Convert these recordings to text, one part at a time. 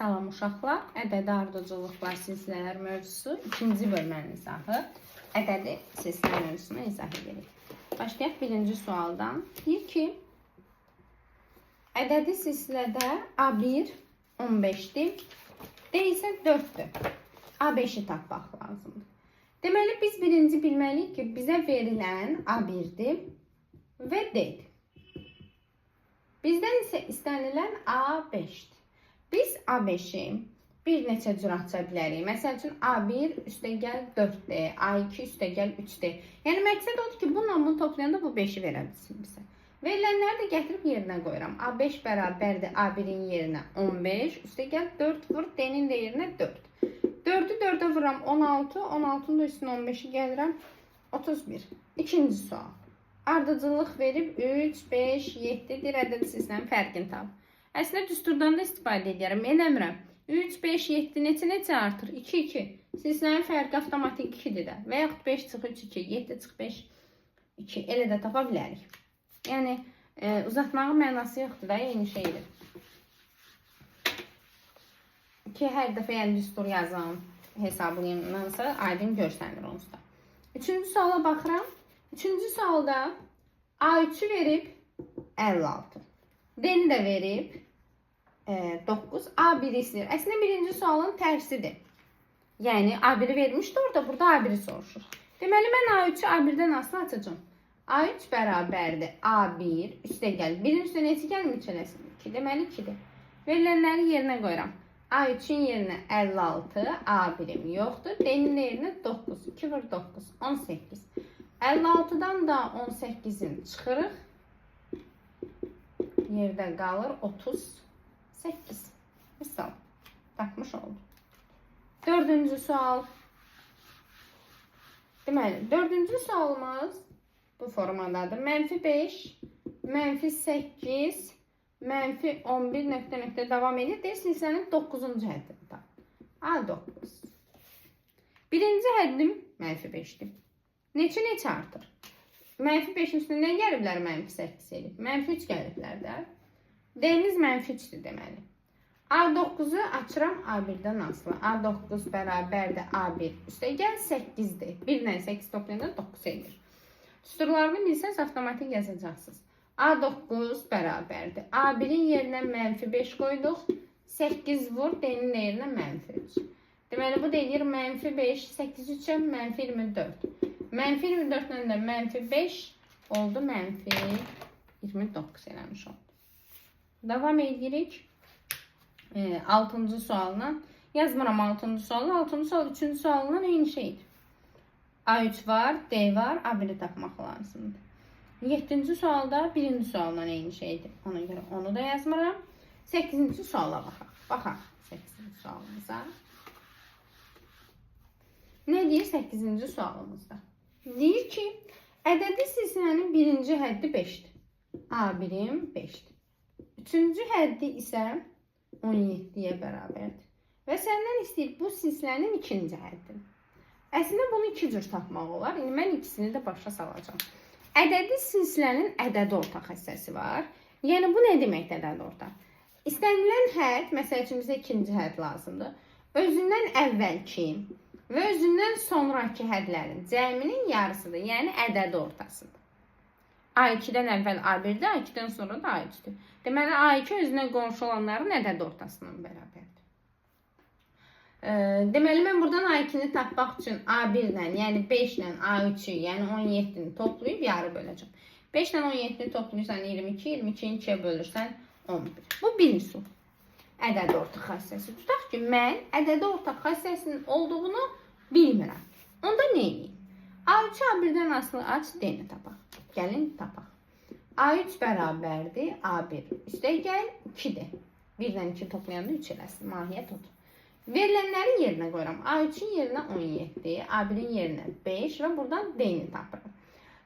Salam uşaqlar, ədədi ardıcılıqlar silsilələr mövzusu ikinci bölmənin izahı. Ədədi silsilə mövzusuna izah edirik. Başlayaq birinci sualdan. Deyir ki, ədədi silsilədə A1 15-dir, D isə 4-dür. A5-i tapmaq lazımdır. Deməli, biz birinci bilməliyik ki, bizə verilən A1-dir və D-dir. Bizdən isə istənilən A5-dir. Biz A5-i bir neçə cür aça bilərik. Məsəl üçün A1 üstəgəl 4D, A2 üstəgəl 3D. Yəni məqsəd odur ki, bununla bunu toplayanda bu 5-i verə bilsin bizə. Verilənləri də gətirib yerinə qoyuram. A5 bərabərdir A1-in yerinə 15, üstəgəl 4 vur, D-nin də yerinə 4. 4-ü 4-ə vuram 16, 16-nın da üstünə 15-i gəlirəm 31. İkinci sual. Ardıcıllıq verib 3, 5, 7-dir ədəd silsilənin fərqini tap. Əslində düsturdan da istifadə edirəm. Eləmirəm. 3, 5, 7 neçə artır? 2, 2. Silsilənin fərqi avtomatik 2-dir də. Və yaxud 5 çıx 3, 2, 7 çıx 5, 2. Elə də tapa bilərik. Yəni, uzatmağın mənası yoxdur da, eyni şeydir. Ki, hər dəfə yəni düstur yazan hesablayımdansa aydın görsənir onsuz da. Üçüncü suala baxıram. Üçüncü sualda A3'ü verib 56. D-ni də verib 9. A1'i istəyir. Əslində birinci sualın tərsidir. Yəni A1'i vermişdi orada, burada A1'i soruşur. Deməli, mən A3'ü A1'dən asılı açacağım. A3 bərabərdir A1 üstəgəl. 1-in üstə neçə gəlmir içələsin? 2. Deməli 2-dir. Verilənləri yerinə qoyuram. A3'ün yerinə 56, A1'im yoxdur. D-nin yerinə 9. 2 vur 9, 18. 56'dan da 18'in çıxırıq. Yerdə qalır 38. Misal, tapmış oldu. Dördüncü sual. Deməli, dördüncü sualımız bu formadadır. -5, -8, -11 nöqtə davam edir. Deyir, silsilənin 9-cu həddində. A9. Birinci həddim -5'dir. Neçə artır? -5'in üstündən gəliblər -8 elib. -3 gəliblər də. D-miz -3'dir deməli. A9'u açıram A1'dən asılı. A9 bərabərdir A1 üstəgəl 8'dir. 1 ilə 8 toplayanda 9 edir. Düsturlarını bilsəz avtomatik yazacaqsınız. A9 bərabərdir. A1'in yerinə -5 qoyduq. 8 vur, D-nin yerinə -3. Deməli, bu deyir -5, 8 3'ə -24. -24'dən də -5 oldu, -29 eləmiş oldu. Devam edirik 6-cı sualına. Yazmıram 6-cı sualına. 6-cı sual 3-cü sualından eyni şeydir. A3 var, D var, A1'i tapmaq lazımdır. 7-ci sualda 1-ci sualdan eyni şeydir. Ona görə onu da yazmıram. 8-ci suala baxaq. Baxaq 8-ci sualımıza. Nə deyir 8-ci sualımızda? Deyir ki, ədədi silsilənin birinci həddi 5'dir. A1'im 5'dir. Üçüncü həddi isə 17'yə bərabərdir. Və səndən istəyir bu silsilənin ikinci həddidir. Əslində bunu iki cür tapmaq olar. İndi mən ikisini də başa salacağım. Ədədi silsilənin ədədi ortaq hissəsi var. Yəni bu nə deməkdir ədədi ortaq? İstənilən hədd, məsəl üçün bizə ikinci hədd lazımdır. Özündən əvvəlki və özündən sonraki hədlərin cəminin yarısıdır. Yəni ədədi ortasıdır. A2'dən əvvəl A1'dir, A2'dən sonra da A3'dür. Deməli, A2 özünə qonşu olanların ədədi ortasından bərabərdir. Deməli, mən buradan A2'ni tapmaq üçün A1'lə, yəni 5 ilə A3'ü, yəni 17'ni toplayıb yarı böləcəm. 5 ilə 17'ni toplayırsan 22, 22'ni 2'yə bölürsən 11. Bu bir üsul. Ədədi ortaq xassəsi. Tutaq ki, mən ədədi ortaq xassəsinin olduğunu bilmirəm. Onda nə edeyim? A3'ü A1'dən asılı aç, D-ni tapaq. Gəlin tapaq. A3 bərabərdir A1 üstəgəl 2'dir. 1-dən 2 toplayanda 3 eləsin. Mahiyyət odur. Verilənləri yerinə qoyuram. A3'ün yerinə 17, A1'in yerinə 5 və buradan D-ni tapıram.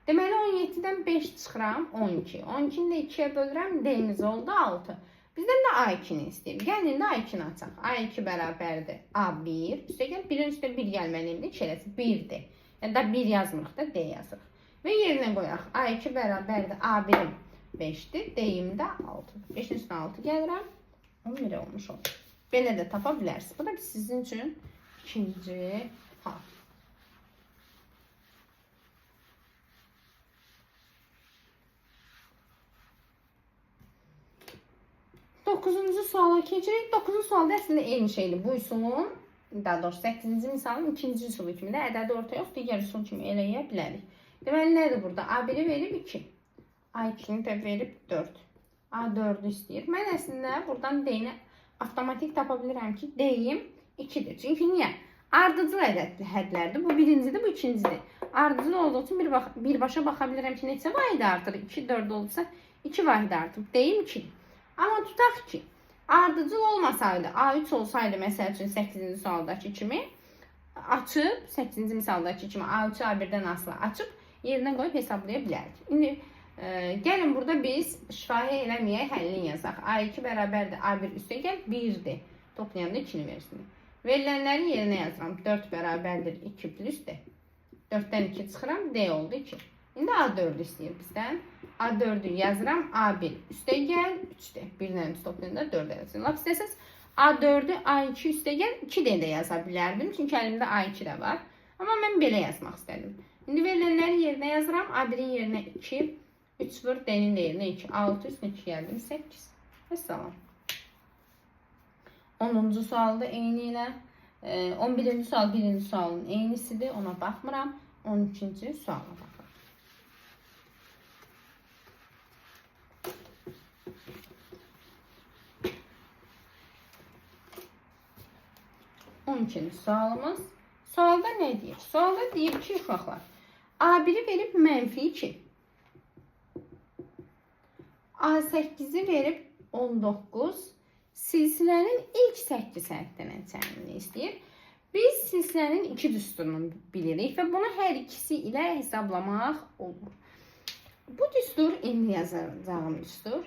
Deməli, 17'dən 5 çıxıram 12. 12'ni də 2'yə bölürəm, D-miz oldu 6. Bizdən də A2'ni istəyir. Gəlin də A2'ni açaq. A2 bərabərdir A1 üstəgəl 1'in üstə 1 gəlməliyimdir. 2 eləsin 1'dir. Yəni da 1 yazmırıq da D yazırıq. Və yerinə qoyaq. A2 bərabərdir A1'im 5'dir. D-im də 6'dır. 5'in üstünə 6 gəlirəm. 11 olmuş olur. Belə də tapa bilərsiniz. Bu da sizin üçün ikinci hal. 9-cu suala keçirik. 9-cu sualda əslində eyni şeydir. Bu üsulun, daha doğrusu 8-ci misalın ikinci üsulu kimi də ədədi ortaya yox, digər üsul kimi eləyə bilərik. Deməli, nədir burada? A1-i verib 2. A2-ni də verib 4. A4-ü istəyir. Mən əslində buradan D-ni avtomatik tapa bilirəm ki, D-yim 2-dir. Çünki niyə? Ardıcıl hədlərdir. Bu birincidir, bu ikincidir. Ardıcıl olduğu üçün birbaşa baxa bilirəm ki, neçə vahid artır? 2, 4 olursa 2 vahid artır. D-yim 2-dir. Amma tutaq ki, ardıcıl olmasaydı, A3 olsaydı, məsəl üçün 8-ci sualdakı kimi açıb, 8-ci misaldakı kimi A3-ü A1-dən asılı açıb, yerinə qoyub hesablaya bilərik. İndi gəlin burada biz şifahi eləməyək, həllini yazaq. A2 bərabərdir, A1 üstə gəl 1-dir. Toplayanda 2-ni versin. Verilənləri yerinə yazıram. 4 bərabərdir 2 plus D. 4-dən 2 çıxıram, D oldu 2. İndi A4'ü istəyir bizdən. A4'ü yazıram. A1 üstə gəl 3D. 1-dən 3 toplayanda 4 eləsin. Laf istəsəz A4'ü A2 üstə gəl 2D də yaza bilərdim. Çünki əlimdə A2 də var. Amma mən belə yazmaq istədim. İndi verilənləri yerinə yazıram. A1'in yerinə 2. 3 vur. D'nin də yerinə 2. 6 üstünə 2 gəldim. 8. Əssalam. 10-cu sualda eyni ilə. 11-ci sual 1-ci sualın eynisidir. Ona baxmıram. 13-cü suala baxıram. 12-ci sualımız. Sualda nə deyir? Sualda deyir ki, uşaqlar, A1'i verib -2. A8'i verib 19. Silsilənin ilk 8 həddindən cəmini istəyir. Biz silsilənin 2 düsturunu bilirik və bunu hər ikisi ilə hesablamaq olur. Bu düstur, indi yazacağım düstur,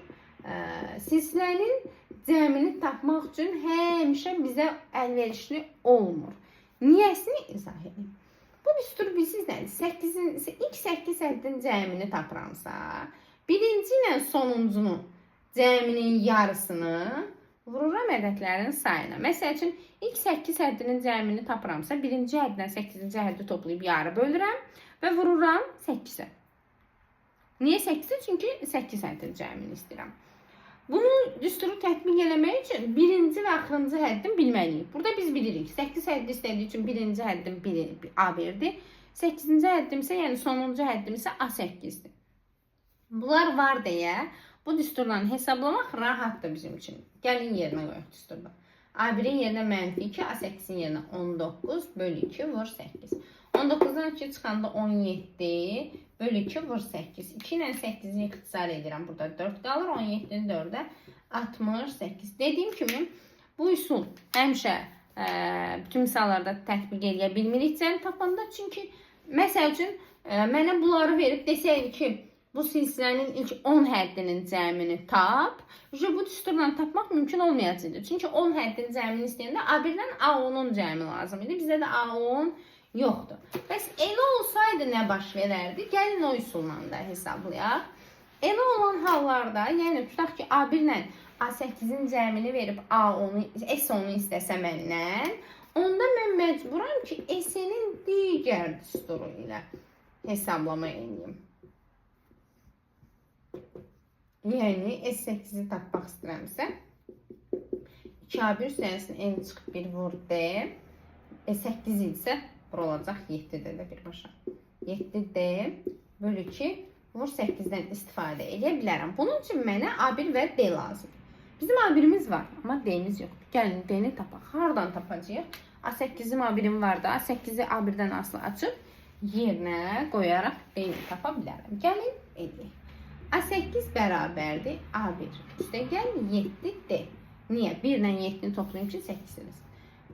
silsilənin cəmini tapmaq üçün həmişə bizə əlverişli olmur. Niyəsini izah edeyim. Bu düstur bilsiniz, ilk 8 həddin cəmini tapıramsa, birinci ilə sonuncunun cəminin yarısını vururam ədədlərin sayına. Məsəl üçün, ilk 8 həddinin cəmini tapıramsa, birinci həddən 8-ci həddi toplayıb yarı bölürəm və vururam 8-ə. Niyə 8-ə? Çünki 8 həddin cəmini istəyirəm. Bunu düsturu tətbiq eləmək üçün birinci və axırıncı həddin bilməliyik. Burada biz bilirik. 8 həddi istədiyi üçün birinci həddim A1'dir. 8-ci həddim isə, yəni sonuncu həddim isə A8'dir. Bunlar var deyə bu düsturla hesablamaq rahatdır bizim üçün. Gəlin yerinə qoyaq düsturda. A1'in yerinə -2, A8'in yerinə 19 bölü 2 vur 8. 19'dan 2 çıxanda 17 bölü 2 vur 8. 2 ilə 8'i ixtisar edirəm. Burada 4 qalır. 17'ni 4'ə 68. Dediyim kimi bu üsul həmişə bütün misallarda tətbiq edə bilmirik cəmi tapanda. Çünki məsəl üçün mənə bunları verib desəydi ki, bu silsilənin ilk 10 həddinin cəmini tap. Bu düsturla tapmaq mümkün olmayacaqdır. Çünki 10 həddinin cəmini istəyəndə A1-dən A10'un cəmi lazım idi. Bizdə də A10 yoxdur. Bəs elə olsaydı nə baş verərdi? Gəlin o üsulla da hesablayaq. Elə olan hallarda, yəni tutaq ki, A1 ilə A8'in cəmini verib S10'u istəsə məndən, onda mən məcburam ki, S-nin digər düsturu ilə hesablama edeyim. Yəni S8'i tapmaq istəyirəmsə, 2A1 üstənsin N çıxıb 1 vur D, S8 isə bura olacaq 7'də də birbaşa. 7D bölü 2 vur 8'dən istifadə edə bilərəm. Bunun üçün mənə A1 və D lazım. Bizim A1'imiz var, amma D'miz yoxdur. Gəlin D'ni tapaq. Hardan tapacağıq? A8'im A1'im var da, A8'i A1'dən asılı açıb yerinə qoyaraq D'ni tapa bilərəm. Gəlin edək. A8 bərabərdir A1. Üstə gəl 7D. Niyə? 1 ilə 7'ni toplayım ki 8'dir.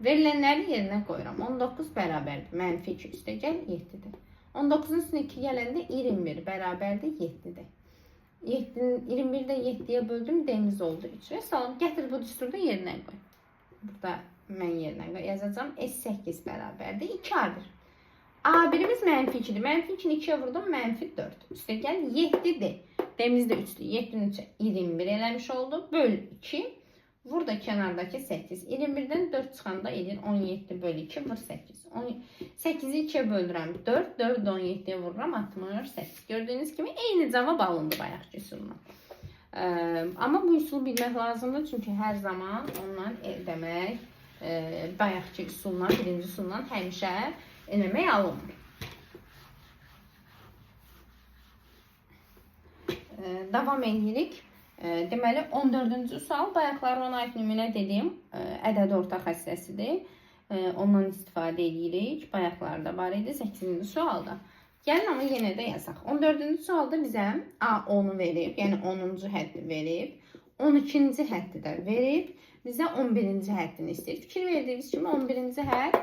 Verilənləri yerinə qoyuram. 19 bərabərdir. -2 üstə gəl 7'dir. 19'un üstünə 2 gələndə 21 bərabərdir 7'dir. 21'də 7'yə böldüm. D'miz oldu 3. Və salam. Gətir bu düsturda yerinə qoy. Burada mən yerinə yazacağım. S8 bərabərdir 2A1. A1'imiz -2'dir. -2'ni 2'yə vurdum. -4. Üstə gəl 7'dir. D'miz də 3'dür. 7'nin 3'ə 21 eləmiş oldu. Böl 2. Vur da kənardakı 8. 21-dən 4 çıxanda edir 17 bölü 2 vur 8. 8-i 2-yə bölürəm 4. 4-ü 17-yə vururam 68. Gördüyünüz kimi eyni cavab alındı bayaqki üsulla. Amma bu üsulu bilmək lazımdır. Çünki hər zaman ondan demək bayaqki üsulla, birinci üsulla həmişə eləmək alınmır. Davam edirik. Deməli 14-cü sual bayaqlara aid nümunə dedim. Ədəd ortaq hissəsidir. Ondan istifadə edirik. Bayaqlarda var idi 8-ci sualda. Gəlin amma yenə də yazaq. 14-cü sualda bizə A10-u verib, yəni 10-cu həddi verib. 12-ci həddi də verib. Bizə 11-ci həddini istəyir. Fikir verdiyiniz kimi 11-ci hədd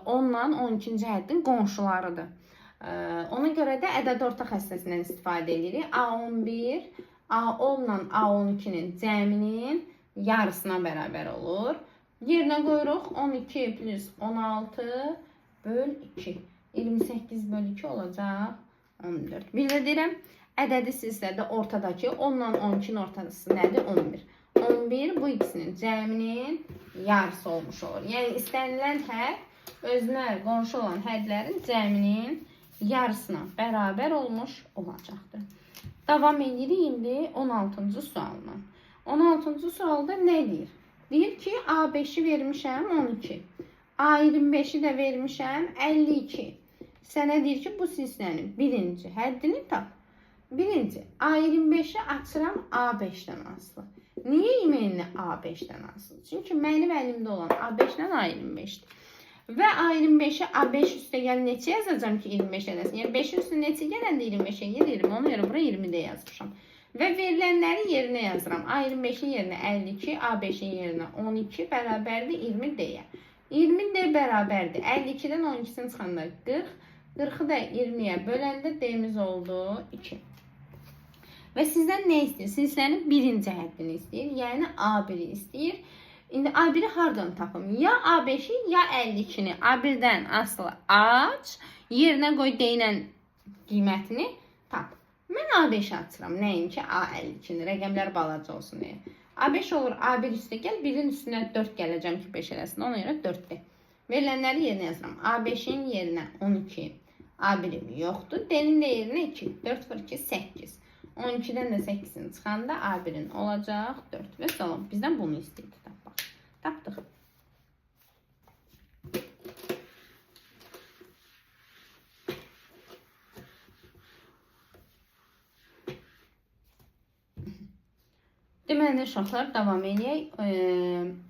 10-la 12-ci həddin qonşularıdır. Ona görə də ədəd ortaq hissəsindən istifadə edirik. A11 A10 ilə A12-nin cəminin yarısına bərabər olur. Yerinə qoyuruq 12 plus 16 böl 2. 28 böl 2 olacaq 14. Bildirəm, ədədi sizdə də ortadakı 10 ilə 12-nin ortası nədir? 11. 11 bu ikisinin cəminin yarısı olmuş olur. Yəni istənilən hədd özünə qonşu olan həddlərin cəminin yarısına bərabər olmuş olacaqdır. Davam edirik indi 16-cı sualla. 16-cı sualda nə deyir? Deyir ki, A5-i vermişəm 12. A25-i də vermişəm 52. Sənə deyir ki, bu silsilənin birinci həddini tap. Birinci, A25-i açıram A5-dən asılı. Niyə imenli A5-dən asılı? Çünki mənim əlimdə olan A5-dən A25-dir. Və A25-i A5 üstə gəl neçə yazacağım ki 25 eləsin? Yəni 5-in üstə neçə gələndə 25-ə gəlir 20. Ona görə bura 20 də yazmışam. Və verilənləri yerinə yazıram. A25-in yerinə 52, A5-in yerinə 12 bərabərdir 20 deyə. 20 də bərabərdir. 52-dən 12-sini çıxanda 40. 40-ı da 20-yə böləndə D-miz oldu 2. Və sizdən nə istəyir? Silsilənin birinci həddini istəyir. Yəni A1-i istəyir. İndi A1-i hardan tapım? Ya A5-i ya 52-ni A1-dən asılı aç. Yerinə qoy deyilən qiymətini tap. Mən A5-i açıram. Nəinki A52-ni. Rəqəmlər balaca olsun deyə. A5 olur. A1 üstə gəl. 1-in üstünə 4 gələcəm ki 5 eləsin. Ona görə 4-dir. Verilənləri yerinə yazıram. A5-in yerinə 12. A1-im yoxdur. D-nin də yerinə 2. 4 vur 2, 8. 12-dən də 8-in çıxanda A1-in olacaq 4. Və salam. Bizdən bunu istəyirdi. Tapdıq. Deməli, uşaqlar davam edək.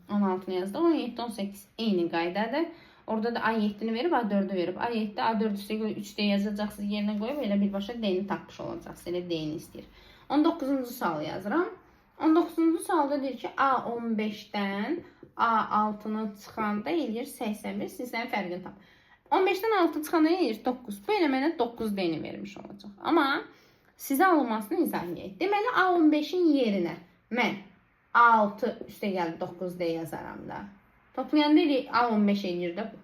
16-nı yazdıq. 17, 18 eyni qaydadır. Orada da A7-ni verib, A4-ü verib. A7, A4 üstə 3D yazacaqsınız. Yerinə qoyub elə birbaşa D-ni tapmış olacaqsınız. Elə D-ni istəyir. 19-cu sualı yazıram. 19-cu sualda deyir ki, A15-dən A6-nı çıxanda eləyir 81. Sizlərin fərqini tap. 15-dən 6 çıxanda eləyir 9. Bu elə mənə 9 D-ni vermiş olacaq. Amma sizə alınmasını izah edək. Deməli, A15-in yerinə mən A6 üstə gəldi 9 D yazaram da. Toplayanda A15 eləyir də bu.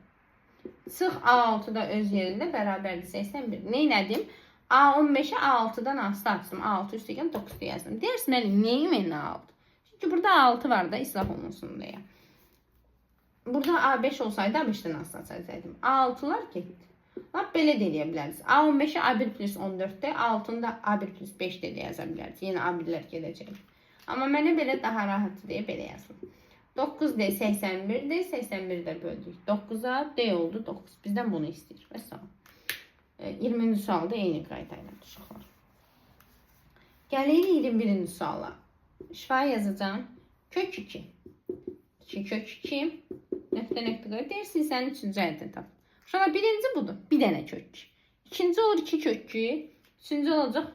Çıx A6 da öz yerində bərabərdir 81. Neynədim? A15-i A6-dan asılı açdım. A6 üstə gəldi 9 D yazdım. Deyərsin, niyə mənə A6? Çünki burada A6 var da islah olunsun deyə. Burada A5 olsaydı A5-dən asılı açacaqdım. A6-lar getdi. Lap belə də eləyə bilərsiniz. A15-i A1 plus 14-də, A6-nı da A1 plus 5-də də yaza bilərsiniz. Yenə A1-lər gedəcək. Amma mənə belə daha rahatdır deyə belə yazdım. 9D 81-dir. 81-i də böldük. 9-a D oldu 9. Bizdən bunu istəyir. Və sağ. 20-ci sualda eyni qayda ilə uşaqlar. Gəlirik 21-ci suala. Şifaya yazacağım. Kök 2. 2 kök 2. Nöqtə qoyur. Deyirsiniz, sənin 3-cü həddini tap. Uşaqlar, birinci budur. Bir dənə kök 2. İkinci olur 2 kök 2. Üçüncü olacaq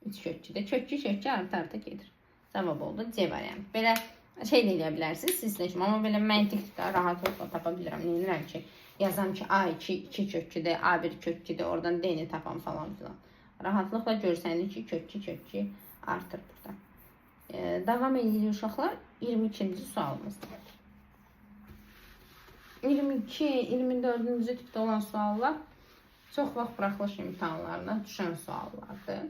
3 kök 2 də. Kök 2 kök 2 arta gedir. Cavab oldu C variantı. Belə şey də eləyə bilərsiniz sizləşmə. Amma belə məntiqdə rahatlıqla tapa bilirəm. Neyinirəm ki, yazam ki A2 2 kök 2-də, A1 kök 2-də, oradan D-ni tapam falan filan. Rahatlıqla görsəniz ki, kök 2 kök 2 artır burada. Davam edirik uşaqlar. 22-ci sualımızda. 22, 24-cü tipdə olan suallar çox vaxt buraxılış imtahanlarına düşən suallardır.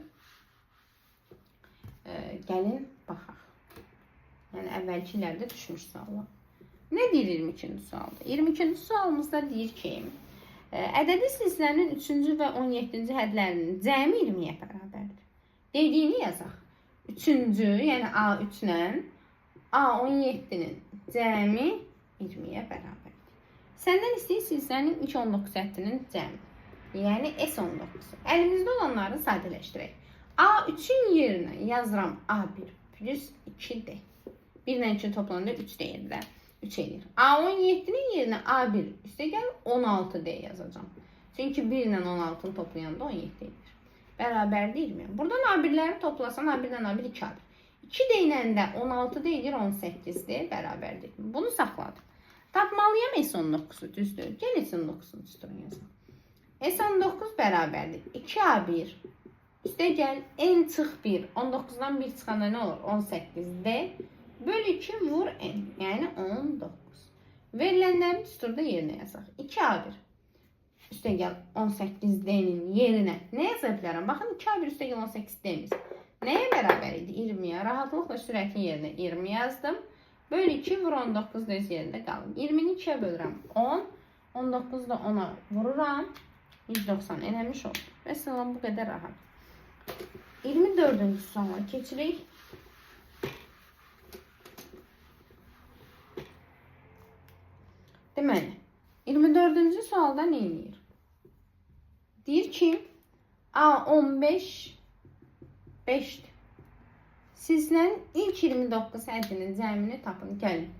Gəlin baxaq. Yəni əvvəlki illərdə düşmüş suallar. Nə deyir 22-ci sualda? 22-ci sualımızda deyir ki, ədədi silsilənin 3-cü və 17-ci hədlərinin cəmi 20-yə bərabərdir. Dediyini yazaq. 3-cü, yəni A3-lə A17-nin cəmi 20-yə bərabərdir. Səndən istəyir silsilənin ilk 19 həddinin cəmi. Yəni S19. Əlimizdə olanları sadələşdirək. A3-ün yerinə yazıram A1 plus 2D. 1 ilə 2 toplanında 3 deyirlər. 3 edir. A17-nin yerinə A1 üstə gəl 16D yazacağım. Çünki 1 ilə 16-nı toplayanda 17 edir. Bərabər deyilmi? Buradan A1'ləri toplasan A1-dən A1 2 alır. 2 deyinəndə 16 deyir 18'dir. Bərabər deyilmi? Bunu saxladım. Tapmalıyam S19'u düzdür. Gəl S19'un üstünü yazalım. S19 bərabərdir. 2A1 üstə gəl N çıx 1. 19'dan 1 çıxanda nə olur? 18D. Bölü 2 vur N. Yəni 19. Verilənlərin düsturda yerinə yazaq. 2A1 üstə gəl 18D'nin yerinə nə yaza bilərəm? Baxın 2A1 üstə gəl 18D'miz. Nəyə bərabər idi? 20'yə. Rahatlıqla sürətin yerinə 20 yazdım. Bölü 2 vur 19 da öz yerində qalın. 20'ni 2'yə bölürəm 10. 19'u da 10'a vururam. 190 eləmiş olur. Və salam bu qədər rahat. 24-cü suala keçirik. Deməli, 24-cü sualda nə edir? Deyir ki, A15 5'dir. Silsilənin ilk 29 həddinin cəmini tapın. Gəlin.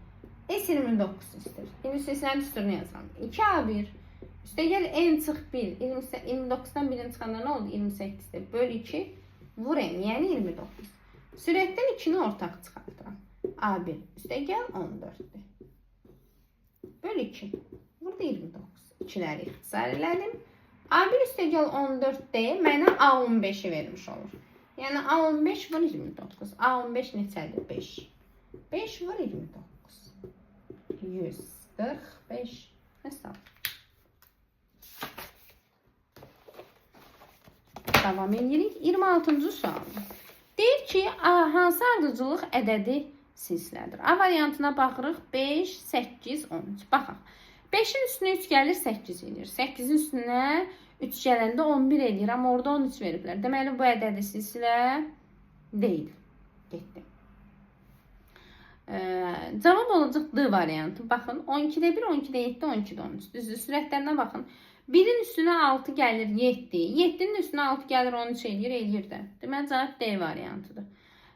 S29 istəyir. İndi silsilənin düsturunu yazalım. 2A1 üstə gəl N çıx 1. 29'dan 1'in çıxanda nə oldu? 28'dir. Bölü 2 vur N. Yəni 29. Sürətdən 2'ni ortaq çıxartıram. A1 üstə gəl 14'dir. Bölü 2. Burada 29. 2'ləri ixtisar elədim. A1 üstə gəl 14D mənə A15'i vermiş olur. Yəni A15 vur 29. A15 neçədir? 5. 5 vur 29. 145 hesab. Davam edirik. 26-cı sual. Deyir ki, hansı ardıcılıq ədədi silsilədir? A variantına baxırıq. 5, 8, 13. Baxaq. 5'in üstünə 3 gəlir, 8 edir. 8'in üstünə 3 gələndə 11 edir. Amma orada 13 veriblər. Deməli, bu ədədi silsilə deyil. Getdi. Cavab olacaq D variantı. Baxın, 12'də 1, 12'də 7, 12'də 13. Düzdür, sürətlərinə baxın. 1'in üstünə 6 gəlir, 7. 7'nin üstünə 6 gəlir, 13 eləyir də. Deməli, cavab D variantıdır.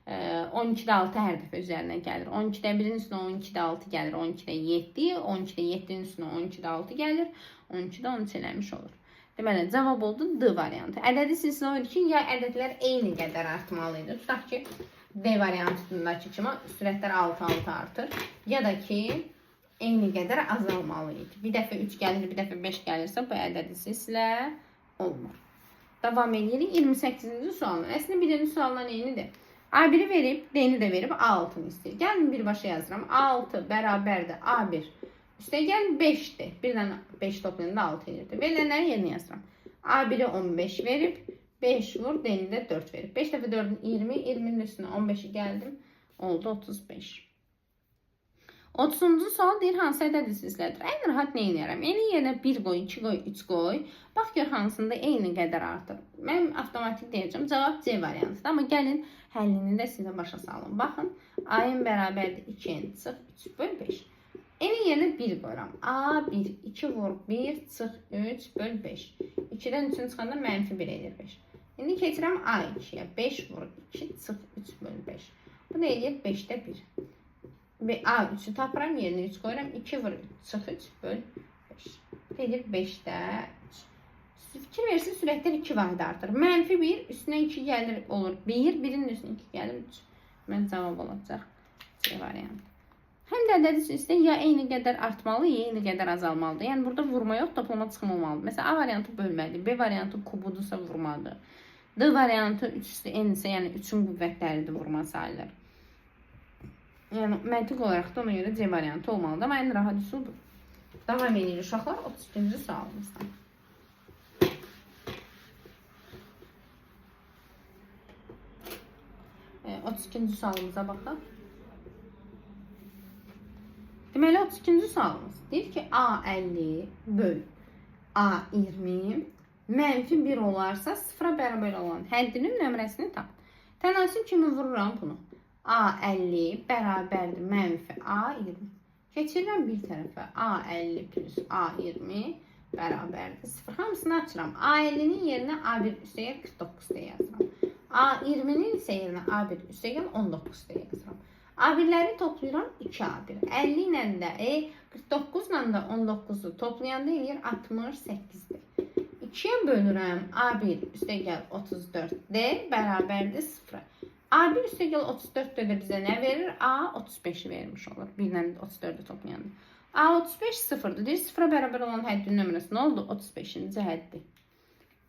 12'də 6 hər dəfə üzərinə gəlir. 12'də 1'in üstünə 12'də 6 gəlir. 12'də 7. 12'də 7'nin üstünə 12'də 6 gəlir. 12'də 13 eləmiş olur. Deməli, cavab oldu D variantı. Ədədi silsilə olur ki, ya ədədlər eyni qədər artmalıydı. Tutaq ki, D variantındakı kimi sürətlər 6-6 artır. Ya da ki, eyni qədər azalmalıydı. Bir dəfə 3 gəlir, bir dəfə 5 gəlirsə, bu ədədi silsilə olmur. Davam edirik. 28-ci sualına. Əslində, birinci sualına neyinidir? A1'i verib, D'ni də verib, A6'nı istəyir. Gəlin birbaşa yazıram. A6 bərabərdir A1. Üstə gəl 5'dir. 1'dən 5 toplayanda 6 edirdi. Verilənləri yerinə yazıram. A1'i 15 verib, 5 vur, D'ni də 4 verib. 5 dəfə 4'ün 20, 20'nin üstünə 15'i gəldim. Oldu 35. 30-cu sual deyir, hansı ədədi silsilədir? Ən rahat nə edərəm? Eni yerinə 1 qoy, 2 qoy, 3 qoy. Bax gör hansında eyni qədər artır. Mən avtomatik deyəcəm. Cavab C variantıdır. Amma gəlin həllini də sizə başa salın. Baxın, A-ın bərabərdir 2N çıx 3 böl 5. Eni yerinə 1 qoyuram. A1, 2 vur 1 çıx 3 böl 5. 2'dən 3'ün çıxanda mənfi 1 edir 5. İndi keçirəm A2'yə. 5 vur 2 çıx 3 böl 5. Bu da edir 5'də 1. A3'ü tapıram, yerinə 3 qoyuram. 2 vur çıx 3 böl 5. Edir 5'də 3. Fikir versin, sürətlər 2 vaxtda artır. Mənfi 1, üstünə 2 gəlir, olur 1, 1'in üstünə 2 gəlir 3. Mən cavab olacaq C variantı. Həm də ədədi silsilə ya eyni qədər artmalı, ya eyni qədər azalmalıdır. Yəni burada vurma yox, toplama çıxım olmalıdır. Məsələn, A variantı bölməlidir, B variantı kubudursa vurmadır. D variantı 3 üstü N isə, yəni 3'ün qüvvətləridir, vurma sayılır. Yəni məntiq olaraq da ona görə C variantı olmalıdır. Amma ən rahat üsul bu. Davam edirik uşaqlar 32-ci sualımızdan. E, 32-ci sualımıza baxaq. Deməli 32-ci sualımız deyir ki, A50 böl A20 mənfi 1 olarsa 0-a bərabər olan həddinin nömrəsini tap. Tənasib kimi vururam bunu. A50 bərabərdir mənfi A20. Keçirirəm bir tərəfə. A50 plus A20 bərabərdir 0. Hamısını açıram. A50'nin yerinə A1 üstəgəl 49 deyə yazıram. A20'nin isə yerinə A1 üstəgəl 19 deyə yazıram. A1'ləri toplayıram 2A1. 50 ilə də 49 ilə də 19'u toplayanda eləyir 68'dir. 2'yə bölürəm. A1 üstəgəl 34D bərabərdir 0. A1 üstəgəl 34 də bizə nə verir? A 35'i vermiş olur. 1 ilə 34'ü toplayanda. A 35 0'dır. Deyir 0'a bərabər olan həddin nömrəsi nə oldu? 35-ci həddi.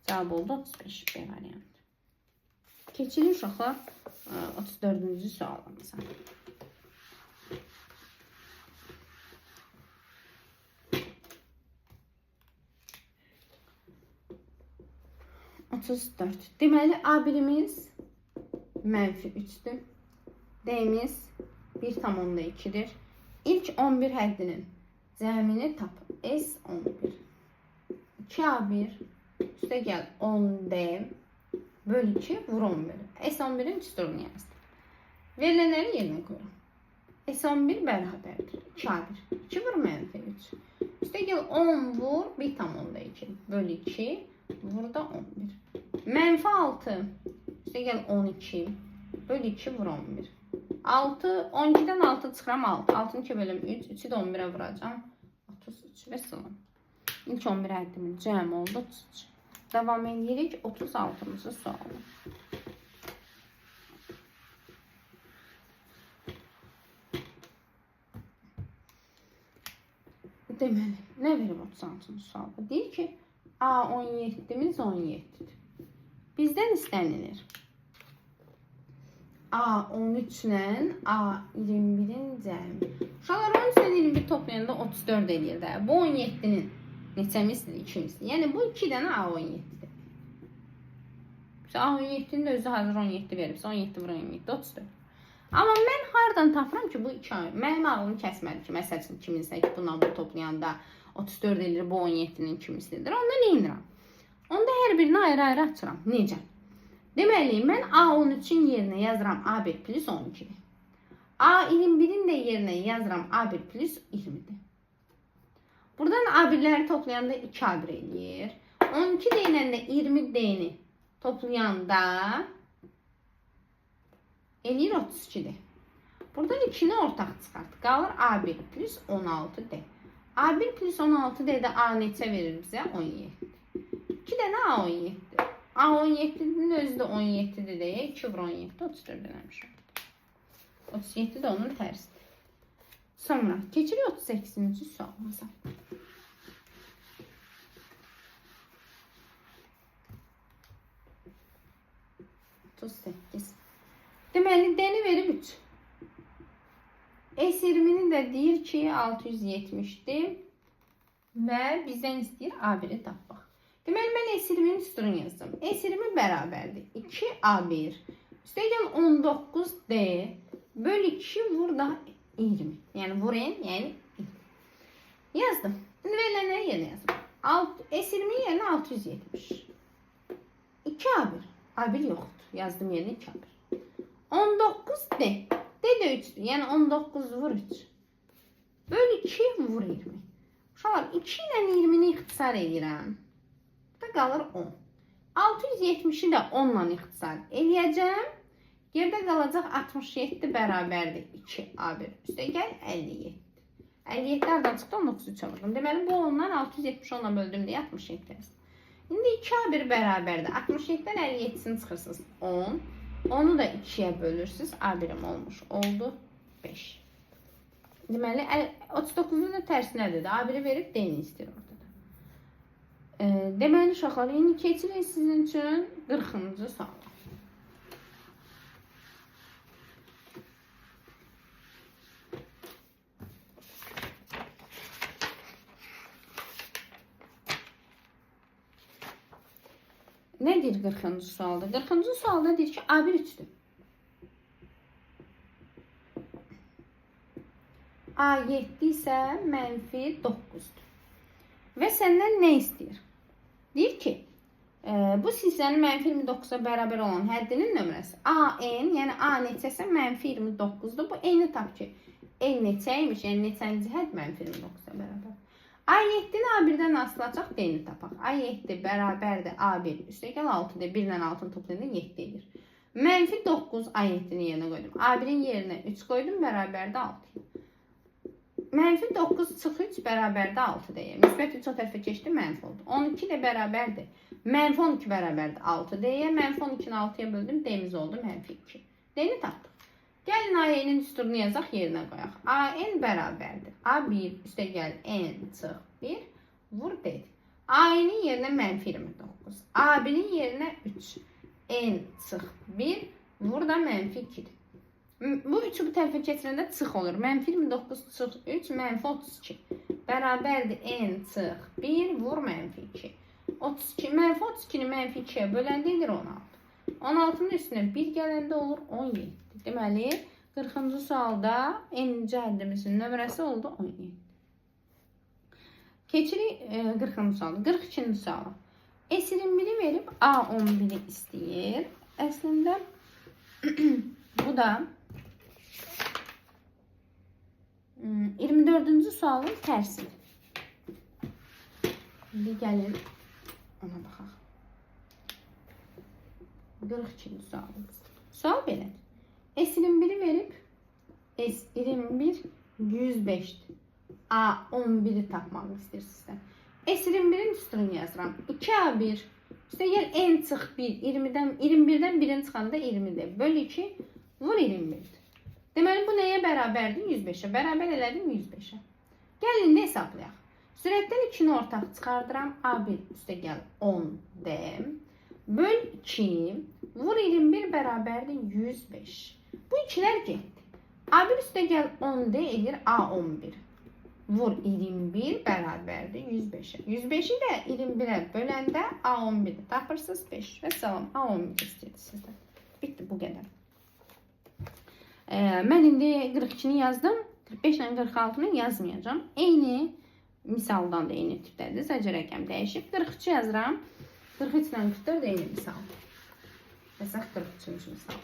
Cavab oldu 35 B variantı. Keçirik uşaqlar 34-cü sualımıza. Deməli A1'imiz mənfi 3'dür. D'miz 1,2'dir. İlk 11 həddinin cəmini tap. S11. 2A1 üstəgəl 10D böl 2 vur 11. S11'in üstürünü yazdım. Verilənləri yerinə qoyuram. S11 bərabərdir 2A1. 2 vur mənfi 3. Üstəgəl 10 vur 1,2 böl 2 vur da 11. Mənfi 6 üstəgəl 12 böl 2 vur 11. 6, 12'den 6 çıxıram 6. 6'ın 2 bölüm 3. 3'ü də 11'ə vuracam. 33 və salam. İlk 11 həddimin cəm oldu 33. Devam edirik 36-cı sualı. Deməli, nə verim 36-cı sualda? Deyir ki, A17'miz 17'dir. Bizdən istənilir. A13 ilə A21'in cəmi. Uşaqlar 13 ilə 21 toplayanda 34 eləyir də. Bu 17'nin neçəmizdir? 2'mizdir. Yəni bu 2 dənə A17'dir. A17'nin də özü hazır 17 veribsə 17 vur 17 34. Amma mən hardan tapıram ki bu 2 mənim ağlım kəsmədi ki, məsəl üçün 2'minsə ki bundan bu toplayanda 34 eləyir, bu 17'nin 2'mizdir. Onda nə edirəm? Onda hər birini ayrı-ayrı açıram. Necə? Deməli, mən A13'in yerinə yazıram A1 plus 12'dir. A21'in də yerinə yazıram A1 plus 20'dir. Buradan A1'ləri toplayanda 2A1 eləyir. 12 deyilən 20 deyini toplayanda eləyir 32'dir. Buradan 2'ni ortaq çıxart. Qalır A1 plus 16D. A1 plus 16D də A neçə verir bizə? 17. 2 dənə A17'dir. A17'nin özü də 17'dir deyə 2 vur 17 34 eləmiş oldu. 37 də onun tərsidir. Sonra keçirik 38-ci sualımıza. Deməli D-ni verib 3. S20'ni də deyir ki 670'dir və bizdən istəyir A1'i tapmaq. Deməli, mən S20'nin üstünü yazdım. S20 bərabərdir 2A1 üstəgəl 19D böl 2 vur da 20. Yəni vur n, yəni 20. Yazdım. İndi verilənləri yerinə yazdım. S20'nin yerinə 670. 2A1. A1 yoxdur. Yazdım yerinə 2A1. 19D. D də 3'dür. Yəni 19 vur 3. Böl 2 vur 20. Uşaqlar 2 ilə 20'ni ixtisar edirəm. Burada qalır 10. 670'i də 10 ilə ixtisar eləyəcəm. Yerdə qalacaq 67 bərabərdir 2A1. Üstəgəl 57. 57 hardan çıxdı? 19'u çalırdım. Deməli bu ondan 670 10'la böldüm deyə 67 yazdım. İndi 2A1 bərabərdir. 67'dən 57'sini çıxırsınız 10. Onu da 2'yə bölürsünüz. A1'im olmuş oldu 5. Deməli 39'un da tərsi nədir? A1'i verib D-ni istəyir orada. Deməli uşaqlar, indi keçirik sizin üçün 40-cı sual. Nədir 40-cı sualda? 40-cı sualda deyir ki, A1 3'dür. A7 isə -9-dur. Və səndən nə istəyir? Deyir ki, bu silsilənin -29-a bərabər olan həddinin nömrəsi AN, yəni A neçəsə -29-dur. Bu N-i tap ki, N neçəymiş, yəni neçənci hədd -29-a bərabər. A7-ni A1-dən asılı açaq, D-ni tapaq. A7 bərabərdir A1 üstəgəl 6-dır. 1 ilə 6-nı toplayanda 7 edir. -9 A7-ni yerinə qoydum. A1-in yerinə 3 qoydum, bərabərdir 6. -9 çıx 3 bərabərdir 6 deyə. Müsbət 3 o tərəfə keçdi, mənfi oldu. 12 də bərabərdir. -12 bərabərdir 6 deyə. -12-ni 6-ya böldüm, D-miz oldu -2. D-ni tapdıq. Gəlin A-nin düsturunu yazaq, yerinə qoyaq. A-n bərabərdir. A1 üstəgəl n çıx 1 vur D. A-nin yerinə -29. A1-in yerinə 3 n çıx 1 vur da -2-dir. Bu 3'ü bu tərəfə keçirəndə çıx olur. -29 çıx 3 -32 bərabərdir n çıx 1 vur -2. 32 -32-ni -2-yə böləndə edir 16. 16-nın üstünə 1 gələndə olur 17. Deməli, 40-cı sualda n-ci həddimizin nömrəsi oldu 17. Keçirik 40-cı sualda. 42-ci suala. S21-i verib A11-i istəyir. Əslində bu da 24-cü sualın tərsidir. İndi gəlin ona baxaq. 42-ci sualımız. Sual belədir. S21'i verib S21 105'dir. A11'i tapmaq istəyir sizdən. S21'in üstünü yazıram. 2A1 üstəgəl n çıx 1 21-dən 1'in çıxanda 20'dir. Böl 2 vur 21'dir. Deməli bu nəyə bərabərdir? 105'ə. Bərabər elədim 105'ə. Gəlin indi hesablayaq. Sürətdən 2'ni ortaq çıxardıram. A1 üstəgəl 10D. Böl 2 vur 21 bərabərdir 105. Bu ikilər getdi. A1 üstəgəl 10D edir A11. Vur 21 bərabərdir 105'ə. 105'i də 21'ə böləndə A11'i tapırsınız 5. Və salam A11 istəyir sizdən. Bitti bu qədər. Mən indi 42'ni yazdım. 45 ilə 46'nı yazmayacağım. Eyni misaldan da eyni tipdədir. Sadəcə rəqəm dəyişib. 43 yazıram. 43 ilə 44 eyni misal. Məsələn 43-cü misal.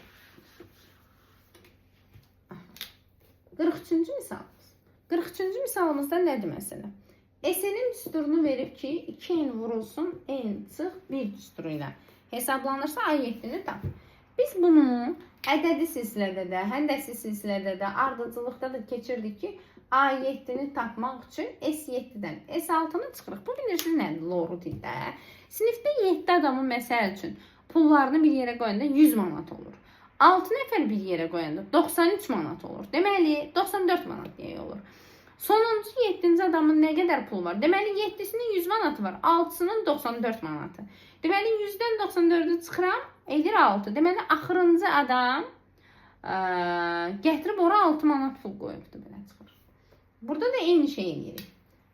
43-cü misalımız. 43-cü misalımızda nədir məsələ? S-nin düsturunu verib ki, 2n vurulsun n çıx 1 düsturu ilə hesablanırsa A7-ni tap. Biz bunu ədədi silsilədə də, həndəsi silsilədə də, ardıcılıqda da keçirdik ki, A7-ni tapmaq üçün S7-dən S6-nı çıxırıq. Bu bilirsiniz nədir? Loru dildə. Sinifdə 7 adamın məsəl üçün pullarını bir yerə qoyanda 100 manat olur. 6 nəfər bir yerə qoyanda 93 manat olur. Deməli 94 manat deyə olur. Sonuncu 7-ci adamın nə qədər pul var? Deməli 7-sinin 100 manatı var. 6-sının 94 manatı. Deməli 100-dən 94-ü çıxıram, edir 6. Deməli axırıncı adam gətirib ora 6 manat pul qoyubdur belə çıxır. Burada da eyni şey edirik.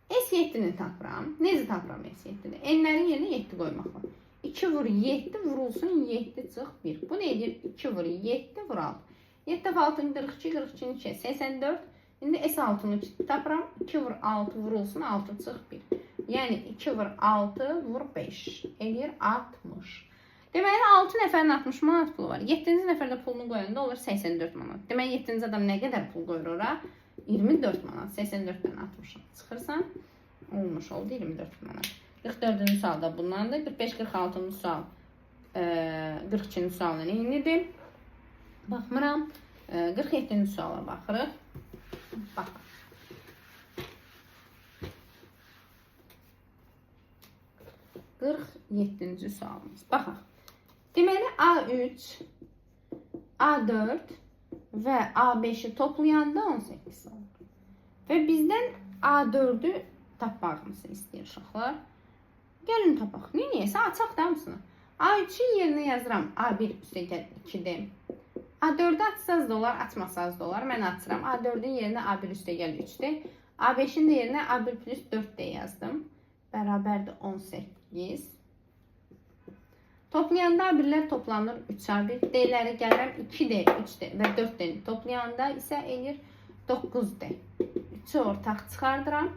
S7-ni tapıram. Necə tapıram S7-ni? N-lərin yerinə 7 qoymaq var. 2 vur 7 vurulsun 7 çıx 1. Bu ne edir? 2 vur 7 vur 6. 7 dəfə 6 42, 42'nin 2 84. İndi S6'nı tapıram. 2 vur 6 vurulsun 6 çıx 1. Yəni 2 vur 6 vur 5. Edir 60. Deməli 6 nəfərin 60 manat pulu var. 7-ci nəfərdə pulunu qoyanda olur 84 manat. Deməli 7-ci adam nə qədər pul qoyur ora? 24 manat. 84'dən 60 çıxırsan olmuş oldu 24 manat. 44-cü sualda bundandır. 45-46-cı sual 42-ci sualın eynidir. Baxmıram. 47-ci suala baxırıq. Bax. Qırx 7-ci sualımız. Baxaq. Deməli A3, A4 və A5'i toplayanda 18 olur. Və bizdən A4'ü tapmağımızı istəyir uşaqlar. Gəlin tapaq. Neyəsə açaq da hamısını. A3'ün yerinə yazıram. A1 üstəgəl 2'dir. A4'ü açsaz da olar, açmasaz da olar. Mən açıram. A4'ün yerinə A1 üstəgəl 3'dir. A5'in də yerinə A1 plus 4 deyə yazdım. Bərabərdir 18. Toplayanda A1'lər toplanır 3A1. D'ləri gəlirəm 2D, 3D və 4D. Toplayanda isə eləyir 9D. 3'ü ortaq çıxardıram.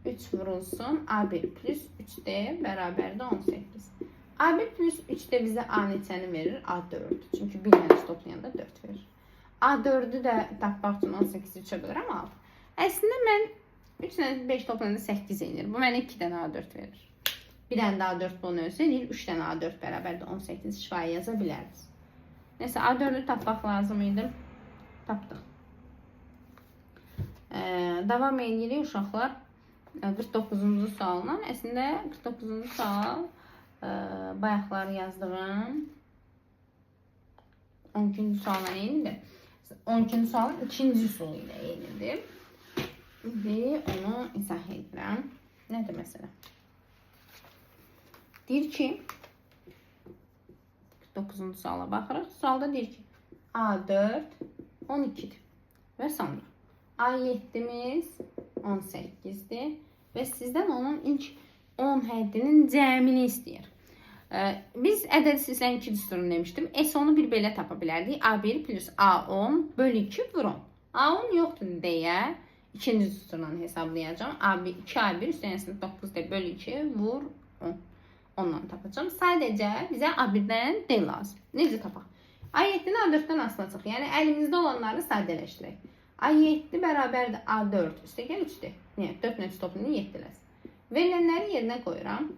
3 vurulsun. A1 plus 3D bərabərdir 18. A1 plus 3D bizə A neçəni verir? A4. Çünki bir dənə toplayanda 4 verir. A4'ü də tapmaq üçün 18-i 3'ə bölürəm 6. Əslində mən 3 ilə 5 toplayanda 8 edir. Bu mənə 2 dənə A4 verir. Bir dənə də A4 bunu ölsə deyir. 3 dənə A4 bərabərdir 18 şifayı yaza biləriz. Neyse A4'ü tapmaq lazım idi. Tapdıq. Davam edirik uşaqlar. 49-cu sualdan. Əslində 49-cu sual bayaqlar yazdığım 12-ci sualdan eynidir. 12-ci sualın 2-ci üsulu ilə eynidir. Və onu izah edirəm. Nədir məsələ? Deyir ki 49-cu suala baxırıq. Sualda deyir ki A4 12'dir. Və sonra A7'miz 18'dir. Və sizdən onun ilk 10 həddinin cəmini istəyir. Biz ədəd sistem 2 düsturunu demişdim. S10'u bir belə tapa bilərdik. A1 plus A10 bölü 2 vur 10. A10 yoxdur deyə ikinci düsturdan hesablayacağım. A1, 2A1 üstəgəlsin 9 bölü 2 vur 10. Ondan tapacağım. Sadəcə bizə A1'dən D lazım. Necə tapaq? A7'ni A4'dan asılacaq. Yəni əlimizdə olanları sadələşdirək. A7 bərabərdir A4 üstəgəl 3'dir. Niyə? 4 nöqtə toplamını 7'ləz. Verilənləri yerinə qoyuram.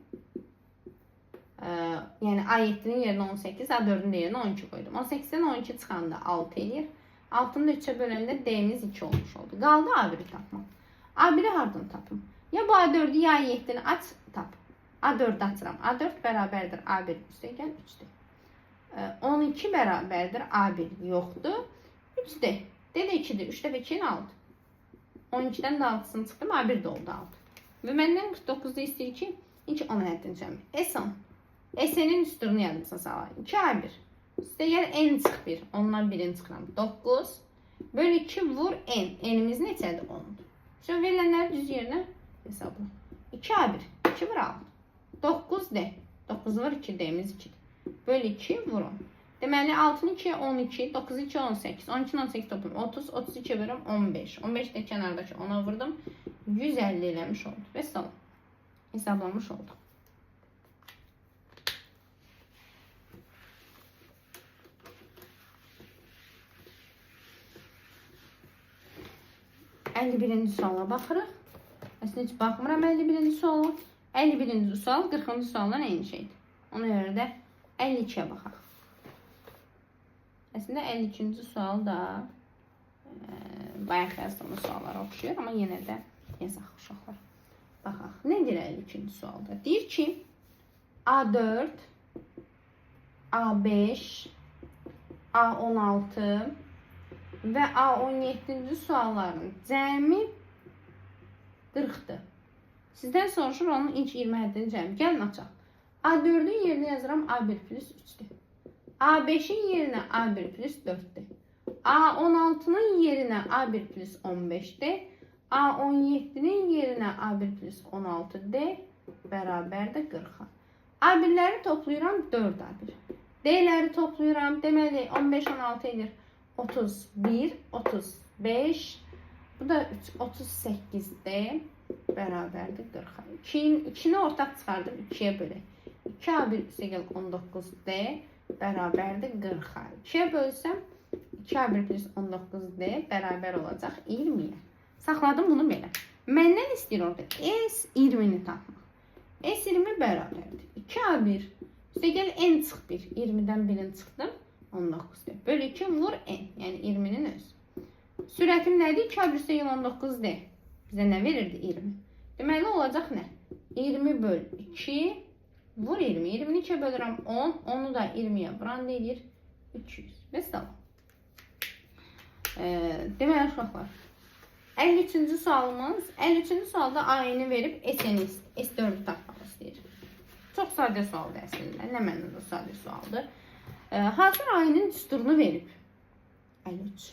Yəni A7'nin yerinə 18, A4'ün yerinə 12 qoydum. 18'dən 12 çıxanda 6 edir. 6'nı 3'ə böləndə D'miz 2 olmuş oldu. Qaldı A1'i tapmam. A1'i hardan tapım? Ya bu A4'ü ya A7'ni aç tap. A4'ü açıram. A4 bərabərdir A1 üstəgəl 3'dir. 12 bərabərdir A1 yoxdur. 3'dir. D də 2'dir. 3 dəfə 2'nin 6. 12'dən də 6'sını çıxdım. A1 də oldu 6. Və məndən 49'da istəyir ki, ilk 10 həddini cəmi. S10. S-nin üstünü yadımıza salaq. 2A1. Üstəgəl N çıx 1. Ondan 1'ini çıxıram. 9. Bölü 2 vur N. N'imiz neçədir? 10'dur. Şimdi verilənləri düz yerinə hesabla. 2A1. 2 vur 6. 9D. 9 vur 2. D'miz 2'dir. Bölü 2 vur 10. Deməli 6'ın 2'ye 12, 9'un 2'ye 18, 12'nin 18 toplam 30, 32 bölüm 15. 15 də kənardakı 10'a vurdum. 150 eləmiş oldu. Və salam. Hesablamış oldu. Birinci suala baxırıq. Əslində heç baxmıram 51-ci suala. 51-ci sual 40-cı sualdan eyni şeydir. Ona görə də 52'ye baxaq. Əslində 52-ci sual da bayaq yazdığımız suallara oxşuyur, amma yenə də yazaq uşaqlar. Baxaq. Nə deyir 52-ci sualda? Deyir ki A4, A5, A16 və A17-ci sualların cəmi 40'dır. Sizdən soruşur onun ilk 20 həddini cəmi. Gəlin açaq. A4'ün yerinə yazıram A1 plus 3'dür. A5'in yerinə A1 plus 4'dür. A16'nın yerinə A1 plus 15'dir. A17'nin yerinə A1 plus 16'dir. Bərabərdir 40'a. A1'ləri toplayıram 4 A1. D'ləri toplayıram. Deməli 15, 16 edir. 31, 35. Bu da 38'dir. Bərabərdir 40'a. 2'ni ortaq çıxardım 2'yə bölək. 2A1 üstəgəl 19D bərabərdir 40'a. 2'yə bölsəm 2A1 plus 19D bərabər olacaq 20'yə. Saxladım bunu belə. Məndən istəyir orada S20'ni tapmaq. S20 bərabərdir 2A1 üstəgəl N çıx 1. 20'dən 1'ini çıxdım. 19D. Bölü 2 vur N. Yəni 20'nin öz. Sürətim nədir? 2A1 üstəgəl 19D. Bizə nə verirdi? 20. Deməli olacaq nə? 20 böl 2 vur 20. 20'ni 2'ye bölürəm 10. Onu da 20'ye vuran deyir 200. Və salam. Deməli uşaqlar. 53-cü sualımız. 53-cü sualda A-ni verib S4'ü tapmaq istəyir. Çox sadə sualdır əslində. Nə mənada sadə sualdır. Hazır A-nin düsturunu verib. 53.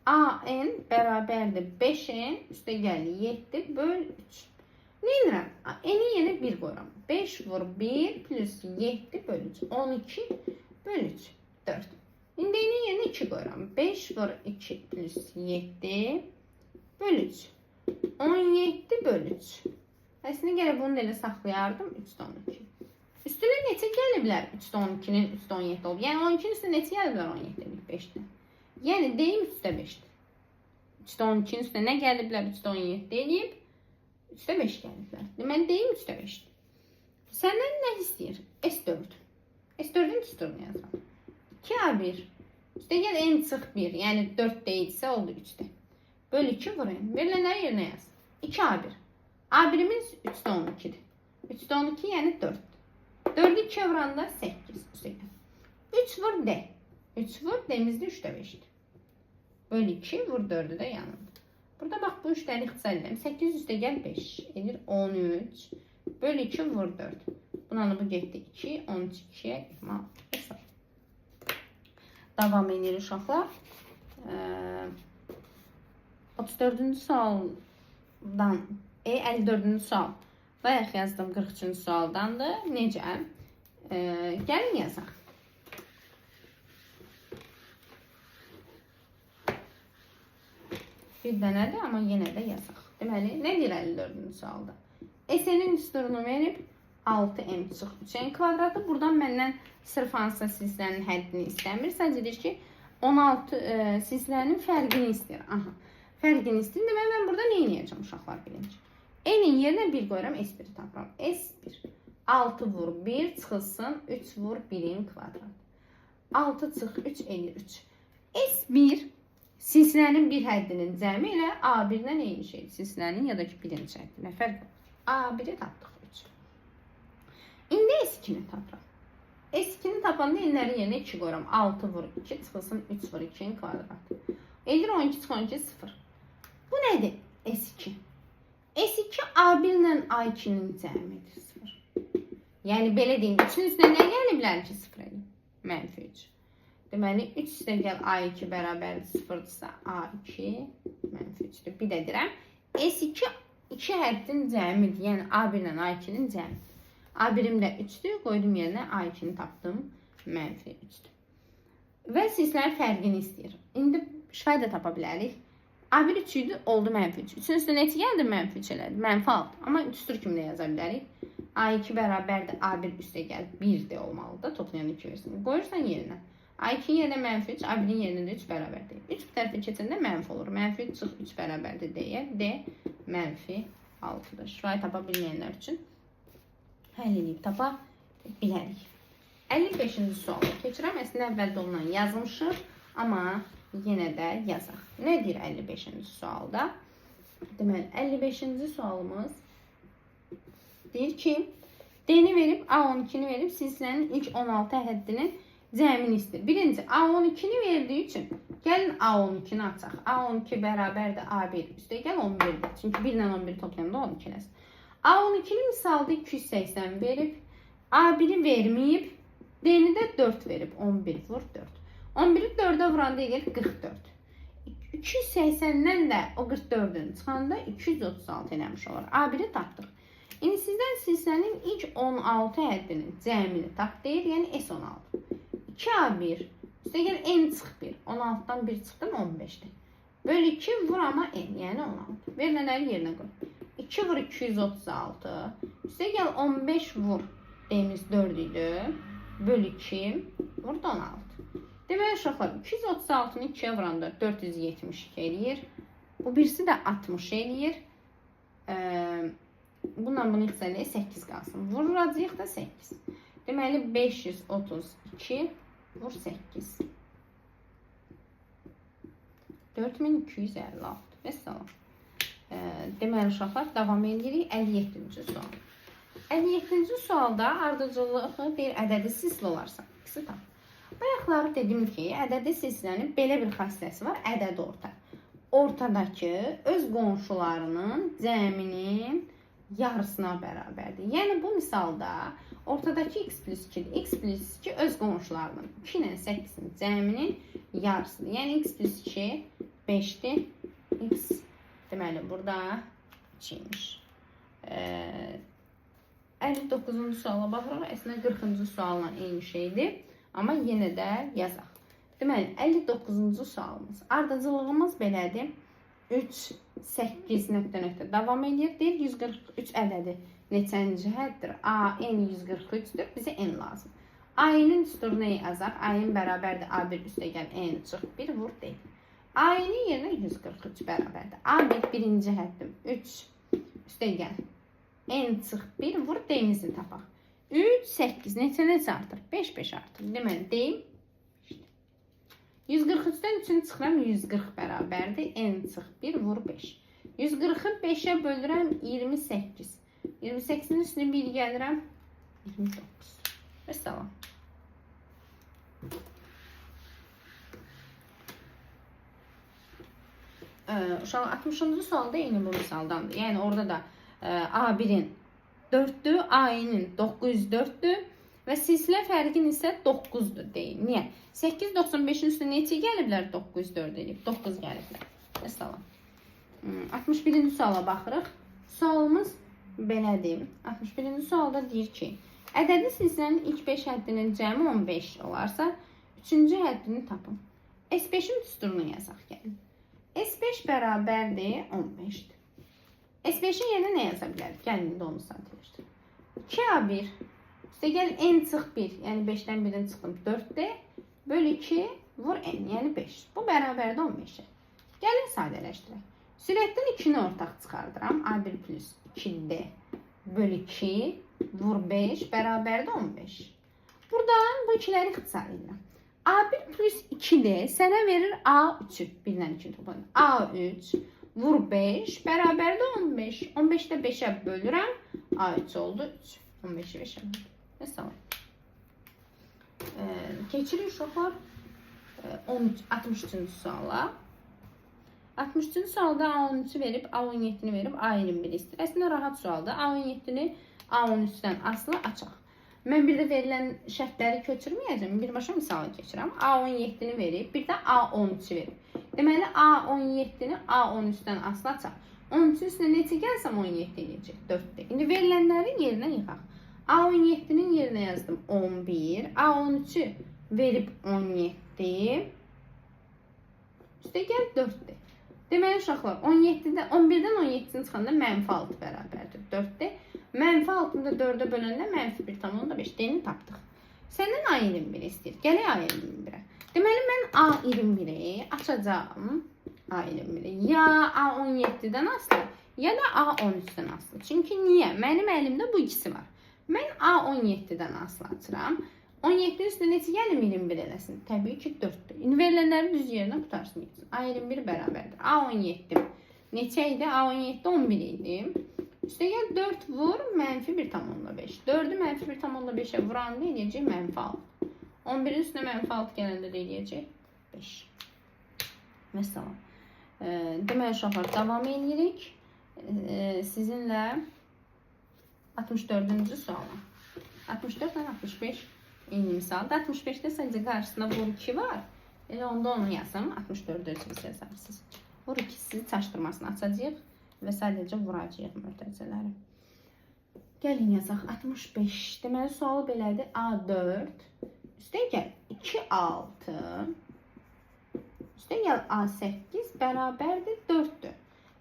A-n bərabərdir 5n üstəgəl 7 böl 3. Nə edirəm? N-i yenə 1 qoyuram. 5 vur 1 plus 7 böl 3. 12 böl 3. 4. İndi N-i yenə 2 qoyuram. 5 vur 2 plus 7 böl 3. 17 bölü 3. Əslində gələ bunu da elə saxlayardım. 3'də 12. Üstünə neçə gələ bilər? 3'də 12'nin 3'də 17 olub. Yəni 12'nin üstünə neçə gələ bilər 17'lik 5'də? Yəni deyim 3'də 5'dir. 3'də 12'nin üstünə nə gələ bilər 3'də 17 deyib? 3'də 5 gələ bilər. Deməli deyim 3'də 5'dir. Səndən nə istəyir? S4. S4'ün küsturunu yazalım. 2A1. İşte gel en sık 1. Yani 4 değilse oldu 3'te. Bölü 2 vurayım. Verilenleri yerine yaz. 2A1. A1'imiz 3'te 12'dir. 3'te 12 yani 4. 4'ü 2'ye vuranda 8. 3 vur D. 3 vur D'mizde 3'te 5'dir. Bölü 2 vur 4'ü de yanında. Burada bak bu 3'leri ixtisar edelim. 8 üstə gəl 5. Edir 13. Bölü 2 vur 4. Buna bu getdi 2. 13 2'ye ihmal. Hesap. Davam edirik uşaqlar. 34-cü sualdan 54-cü sual. Bayaq yazdım 43-cü sualdandır. Necə? Gəlin yazaq. Bir dənədir, amma yenə də yazaq. Deməli, nə deyir 54-cü sualda? S-nin üstünü verib 6m çıx 3n kvadratı. Buradan məndən sırf hansısa silsilənin həddini istəmir. Sadəcə deyir ki, 16 silsilənin fərqini istəyir. Aha, fərqini istəyir. Deməli, mən burada nə edəcəm uşaqlar bilinci? N-in yerinə 1 qoyuram, S1 tapıram. S1. 6 vur 1 çıxılsın 3 vur 1'in kvadratı. 6 çıx 3 elir 3. S1 silsilənin bir həddinin cəmi ilə A1-dən eyni şeydir. Silsilənin ya da ki birinci həddi. Nə fərq var? A1'i tapdıq 3. İndi S2'ni tapıram. S2'ni tapanda inlərin yerinə 2 qoyuram. 6 vur 2 çıxılsın 3 vur 2'in kvadratı. Elir 12 çıx 12 0. Bu nədir? S2. S2 A1 ilə A2'nin cəmidir 0. Yəni belə deyim, 3'ün üstünə nə gələ bilər ki 0 edir? Mənfi 3. Deməli 3 üstə gəl A2 bərabərdir 0-dırsa A2 mənfi 3'dür. Bir də deyirəm, S2 2 həddin cəmidir. Yəni A1 ilə A2'nin cəmidir. A1'im də 3'dür. Qoydum yerinə A2'ni tapdım. Mənfi 3'dür. Və silsilənin fərqini istəyir. İndi şifayı da tapa bilərik. A1 3 idi, oldu mənfi 3. 3'ün üstünə neçə gəldi? Mənfi 3 elədi. Mənfi 6. Amma üstür kimi də yaza bilərik. A2 bərabərdir. A1 üstə gəl 1 də olmalıdır. Toplayan 2 versin. Qoyursan yerinə. A2'nin yerinə mənfi 3, A1'in yerinə də 3 bərabərdir. 3 bu tərəfə keçəndə mənfi olur. Mənfi 3 çıx 3 bərabərdir deyə D mənfi 6'dır. Şifayı tapa bilməyənlər üçün həll edib tapa bilərik. 55-ci sualı keçirəm. Əslində əvvəldə ondan yazmışıq, amma yenə də yazaq. Nə deyir 55-ci sualda? Deməli, 55-ci sualımız deyir ki, D-ni verib, A12'ni verib, silsilənin ilk 16 həddinin cəmini istəyir. Birinci, A12'ni verdiyi üçün gəlin A12'ni açaq. A12 bərabərdir A1 üstə gəl 11'dir. Çünki 1 ilə 11 toplayanda 12 eləsin. A12'ni misalda 280 verib, A1'i verməyib, D-ni də 4 verib. 11 vur 4. 11'i 4'e vuranda edir 44. 280'dən də o 44'ün çıxanda 236 eləmiş olur. A1'i tapdıq. İndi sizdən silsilənin ilk 16 həddinin cəmini tap deyir, yəni S16. 2A1 üstə gəl N çıx 1. 16'dan 1 çıxdım 15'dir. Bölü 2 vur ama N, yəni 16. Verilənləri yerinə qoy. 2 vur 236. Üstə gəl 15 vur. D'miz 4 idi. Bölü 2 vur 16. Deməli uşaqlar 236'nı 2'ye vuranda 472 eləyir. Bu birisi də 60 eləyir. Bundan bunu ixtisarlayaq 8 qalsın. Vuracağıq da 8. Deməli 532 vur 8. 4256. Vəssalam. Deməli uşaqlar davam edirik 57-ci sual. 57-ci sualda ardıcıllığı bir ədədi silsilə olarsa, ikisi tam. Bayaqları dedim ki, ədədi silsilənin belə bir xassəsi var, ədəd orta. Ortadakı öz qonşularının cəminin yarısına bərabərdir. Yəni bu misalda ortadakı x plus 2, x plus 2 öz qonşularının 2 ilə 8'in cəminin yarısıdır. Yəni x plus 2 5'dir. X deməli burada 2'ymiş. 59-cu suala baxırıq. Əslində 40-cı sualla eyni şeydir. Amma yenə də yazaq. Deməli 59-cu sualımız. Ardıcıllığımız belədir. 3, 8 nöqtə davam edir. Deyir 143 ədədi neçənci həddir? A, n 143'dür. Bizə n lazım. A-nin üstünü yazaq. A-nin bərabərdir A1 üstəgəl n çıx 1 vur deyil. A-nin yerinə 143 bərabərdir. A1 birinci həddim 3 üstəgəl n çıx 1 vur deyimizi tapaq. 3, 8 neçə artır? 5, 5 artır. Deməli deyim 143'dən 3'ünü çıxıram 140 bərabərdir. N çıx 1 vur 5. 140'ı 5'ə bölürəm 28. 28'in üstünə 1 gəlirəm 29. Və salam. Uşaq 60-cı sualda eyni bu misaldandır. Yəni orada da A1'in 4'dür, A-nin 904'dür. Və silsilə fərqin isə 9'dur deyin. Niyə? 895'in üstünə neçə gəliblər? 904 eləyib. 9 gəliblər. Məsələn. 61-ci suala baxırıq. Sualımız belədir. 61-ci sualda deyir ki, ədədi silsilənin ilk 5 həddinin cəmi 15 olarsa, 3-cü həddini tapın. S5'in düsturunu yazaq gəlin. S5 bərabərdir 15'dir. S5'in yerinə nə yaza bilərik? Gəlin də onu satılır. 2A1 üstəgəl n çıx 1, yəni 5'dən 1'in çıxdım 4'də, bölü 2 vur n, yəni 5. Bu bərabərdə 15'ə. Gəlin sadələşdirək. Sürətdən 2'ni ortaq çıxardıram. A1 plus 2D bölü 2 vur 5 bərabərdə 15. Buradan bu ikiləri ixtisar edirəm. A1 plus 2D sənə verir A3'ü. 1-dən 2 toplanır. A3 vur 5 bərabərdə 15. 15'də 5'ə bölürəm. A3 oldu 3. 15'i 5'ə bölürəm. Mesela keçirik uşaqlar 63-cü suala. 63-cü sualda A13'ü verib, A17'ni verib, A21 istəyir. Əslində rahat sualda. A17'ni A13'dən asılı açaq. Mən bir də verilən şərtləri köçürməyəcəm. Birbaşa misalı keçirəm. A17'ni verib, bir də A13'ü verib. Deməli A17'ni A13'dən asılı açaq. 13'ün üstünə neçə gəlsəm 17 eləyəcək. 4'də. İndi verilənləri yerinə yığaq. A17'nin yerinə yazdım 11. A13'ü verib 17. Üstəgəl 4'də. Deməli uşaqlar 11'dən 17'sini çıxanda mənfi 6 bərabərdir 4'də. Mənfi 6'ını da 4'ə böləndə mənfi 1,5 deyini tapdıq. Səndən A21 istəyir. Gələk A21'ə. Deməli mən A21'i açacağım. A21'i ya A17'dən asılı ya da A13'dən asılı. Çünki niyə? Mənim əlimdə bu ikisi var. Mən A17'dən asılı açıram. 17'nin üstünə neçə gəlim 21 eləsin? Təbii ki 4'dür. İndi verilənləri düz yerinə qutarsın. A21 bərabərdir. A17 neçə idi? A17 11 idi. Üstəgəl 4 vur mənfi 1,5. 4'ü mənfi 1,5'ə vuranda eləyəcək mənfi 6. 11'in üstünə mənfi 6 gələndə də eləyəcək 5. Məsələn. Deməli uşaqlar davam edirik. Sizinlə 64-cü suala. 64 ilə 65 eyni misalda. 65'də sadəcə qarşısında vur 2 var. Elə onda onu yazsam 64'də özünüz yazarsınız. Vur 2 sizi çaşdırmasını açacaq və sadəcə vuracaq mötərizələri. Gəlin yazaq 65. Deməli sualı belədir. A4 üstəgəl 2 6 üstəgəl A8 bərabərdir 4'dür.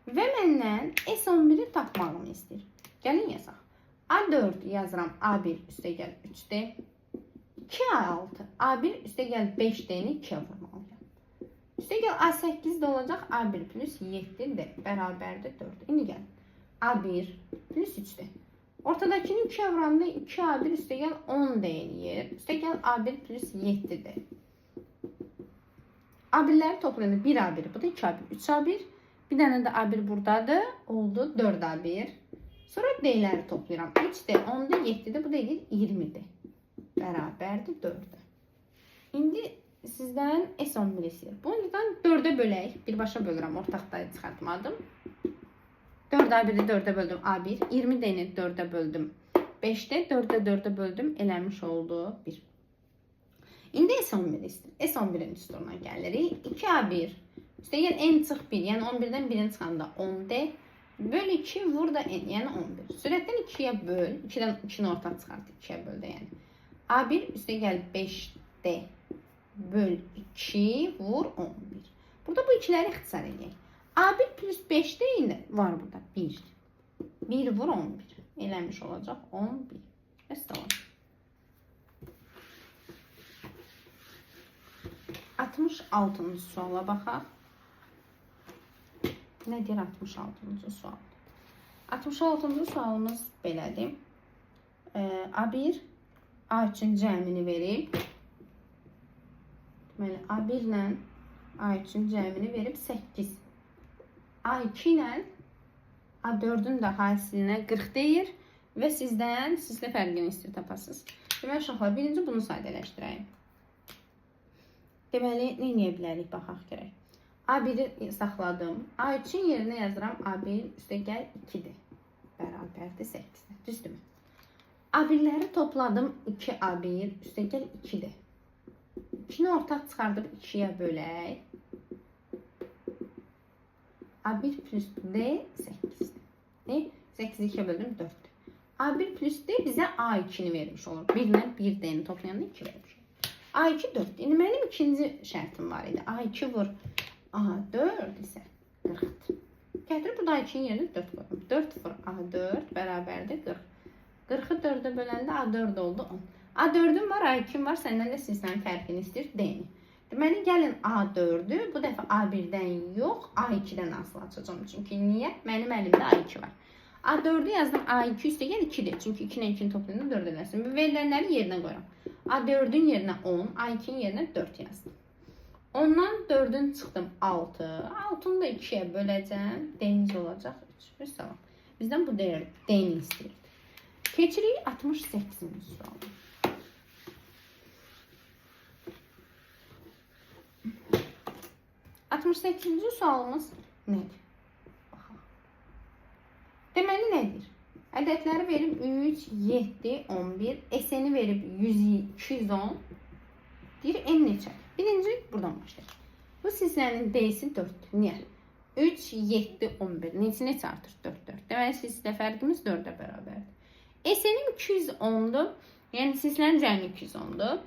Və məndən S11'i tapmağımı istəyir. Gəlin yazaq. A4 yazıram A1 üstəgəl 3'də. 2A6 A1 üstəgəl 5'də-ni 2'yə vurmalıyam. Üstəgəl A8 də olacaq A1 plus 7'də bərabərdir 4. İndi gəlin. A1 plus 3'də. Ortadakini 2'yə vuranda 2A1 üstəgəl 10 eləyir. Üstəgəl A1 plus 7'də. A1'ləri toplayanda 1A1, bu da 2A1, 3A1. Bir dənə də A1 buradadır. Oldu 4A1. Sonra D'ləri toplayıram. 3'də, 10'da, 7'də, bu da edir 20'də. Bərabərdir 4'də. İndi sizdən S11 istəyir. Bundan 4'ə bölək. Birbaşa bölürəm. Ortaqda çıxartmadım. 4A1'i 4'ə böldüm A1. 20'də 4'ə böldüm 5'də. 4'ə 4'ə böldüm. Eləmiş oldu 1. İndi S11 istəyir. S11'in üstüne gəlirik. 2A1. Üstəgəl n çıx 1. Yəni 11'dən 1'in çıxanda 10'də. Böl 2 vur da n, yəni 11. Sürətdən 2'yə böl. 2'dən 2'ni ortaq çıxart. 2'yə böl də yəni. A1 üstəgəl 5'də böl 2 vur 11. Burada bu ikiləri ixtisar edək. A1 plus 5 deyil var burada 1. 1 vur 11. Eləmiş olacaq 11. Əssalam. 66-cı suala baxaq. Nə deyir 66-cı sual? 66-cı sualımız belədir. A1 A3-ün cəmini verib. Deməli, A1 ilə A3-ün cəmini verib 8. A2 ilə A4-ün də hasilinə 40 deyir və sizdən fərqini istəyir tapasınız. Deməli, uşaqlar, birinci bunu sadələşdirəyim. Deməli, nə edə bilərik? Baxaq görək. A1-i saxladım. A3-ün yerinə yazıram. A1 üstə gəl 2-dir. Bərabərdir 8-dir. Düzdürmü? A1-ləri topladım. 2A1 üstə gəl 2-dir. 2-ni ortaq çıxardıb 2-yə bölək. A1 plus D 8'dir. 8'i 2'ye böldüm 4'tür. A1 plus D bizə A2'ni vermiş olur. 1 ilə 1 D'ni toplayanda 2 vermiş olur. A2 4. İndi mənim ikinci şərtim var idi. A2 vur A4 isə 40'dır. Gətirib burada A2'nin yerinə 4 qoyum. 4 vur A4 bərabərdir 40. 40'ı 4'e böləndə A4 oldu 10. A4'üm var, A2'm var. Səndən də sizdən fərqini istəyir D'ni. Deməli, gəlin A4'ü bu dəfə A1-dən yox, A2-dən asılı açacağım. Çünki niyə? Mənim əlimdə A2 var. A4'ü yazdım, A2 üstə gəl 2'dir. Çünki 2 ilə 2'ni toplayanda 4 edəsin. Verilənləri yerinə qoyuram. A4'ün yerinə 10, A2'nin yerinə 4 yazdım. Ondan 4'ün çıxdım 6. 6'ını da 2'yə böləcəm. D'miz olacaq 3. Tamam. Bizdən bu değer D'ni istəyir. Keçirik 68-ci sualı. 68-ci sualımız nədir? Deməli nədir? Ədədləri verib 3, 7, 11, SN-i verib 210. Deyir, N neçədir? Birinci buradan başlayaq. Bu sizlərin D'si 4-dür. Niyə? 3, 7, 11. Neçə artır? 4, 4. Deməli, sizlə fərqimiz 4-ə bərabərdir. SN-im 210-dur. Yəni, sizlərin cəmi 210-dur.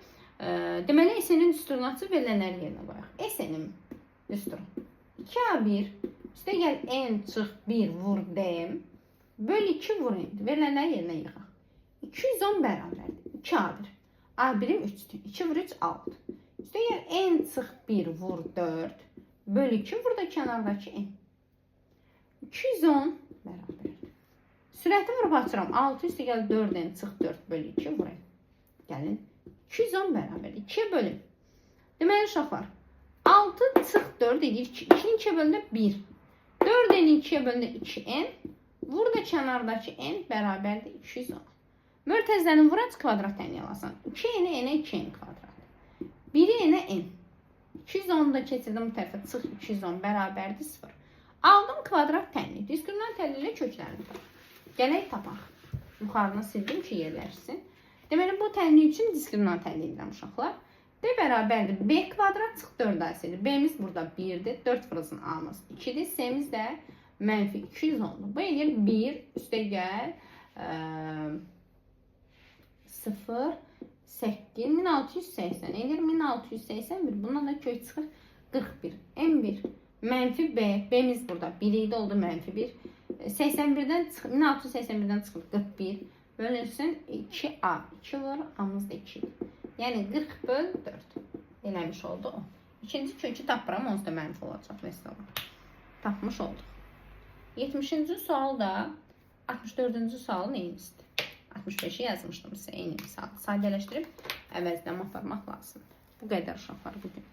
Deməli, SN-in üstürnatı verilənləri yerinə qoyaq. SN-im üstürün. 2A1 üstə gəl N çıx 1 vur D böl 2 vur N. Verilənləri yerinə yığaq. 210 bərabərdir. 2A1. A1'im 3'dür. 2 vur 3 6. Üstə gəl N çıx 1 vur 4 böl 2 burada kənardakı N. 210 bərabərdir. Sürəti vurub açıram. 6 üstə gəl 4 N çıx 4 böl 2 vur N. Gəlin. 210 bərabərdir. 2'yə bölün. Deməli uşaqlar. 6 çıx 4 edir 2. 2'nin 2'ye bölündə 1. 4 N'in 2'ye bölündə 2N. Burada kənardakı N bərabərdir 210. Mörtəzlənin vurac kvadrat təni alasan. 2N-ə N-ə 2N kvadrat. 1'i N'ə N. 210'u da keçirdim bu tərəfə. Çıx 210 bərabərdir 0. Aldım kvadrat təni. Diskriminant təli ilə köklərini tapaq. Gələk tapaq. Yuxarını sildim ki yerləşsin. Deməli bu təni üçün diskriminant təli edirəm uşaqlar. D bərabərdir. B kvadrat çıx 4 asidir. B'miz burada 1'dir. 4 vurulsun A'mız 2'dir. S'miz də mənfi 210'dur. Bu edir 1 üstə gəl 0 8 1680 edir 1681. Bundan da kök çıxır 41. M1 mənfi B. B'miz burada 1 idi oldu mənfi 1. 81'dən çıxır 1681'dən çıxır 41. Bölünsün 2A. 2 var. A'mız da 2. Yəni 40 böl 4. Eləmiş oldu o. İkinci kökü tapıram. Onsuz da mənfi olacaq. Mesela. Tapmış olduq. 70-ci sual da 64-cü sualın eynisdir. 65'i yazmışdım sizə eyni misal. Sadələşdirib əvəzləmə aparmaq lazımdır. Bu qədər uşaqlar bugün.